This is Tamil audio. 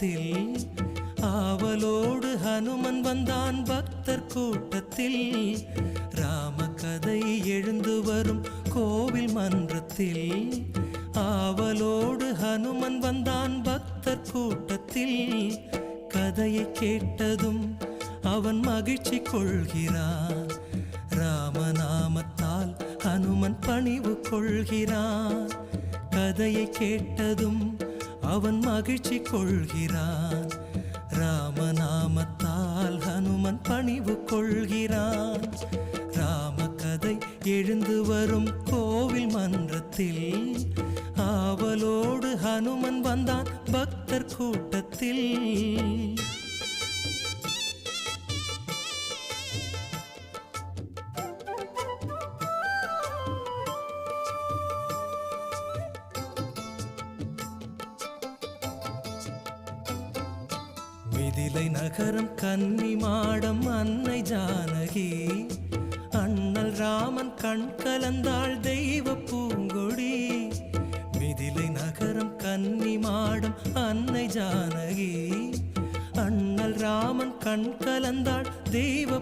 மன்றத்தில் ஆவலோடு ஹனுமன் வந்தான் பக்தர் கூட்டத்தில். ராம கதை எழுந்து வரும் கோவில் மன்றத்தில் ஆவலோடு ஹனுமன் வந்தான் பக்தர் கூட்டத்தில். கதையை கேட்டதும் அவன் மகிழ்ச்சி கொள்கிறான். ராமநாமத்தால் ஹனுமன் பணிவு கொள்கிறான். கதையை கேட்டதும் அவன் மகிழ்ச்சி கொள்கிறான். ராமநாமத்தால் ஹனுமன் பணிவு கொள்கிறான். ராம கதை எழுந்து வரும் கோவில் மன்றத்தில் ஆவலோடு ஹனுமன் வந்தான் பக்தர் கூட்டத்தில். மிதிலை நகரம் கன்னி மாடம் அன்னை ஜானகி. அண்ணல் ராமன் கண் கலந்தாள் தெய்வ பூங்கொடி. மிதிலை நகரம் கன்னி மாடம் அன்னை ஜானகி. அண்ணல் ராமன் கண் கலந்தாள் தெய்வ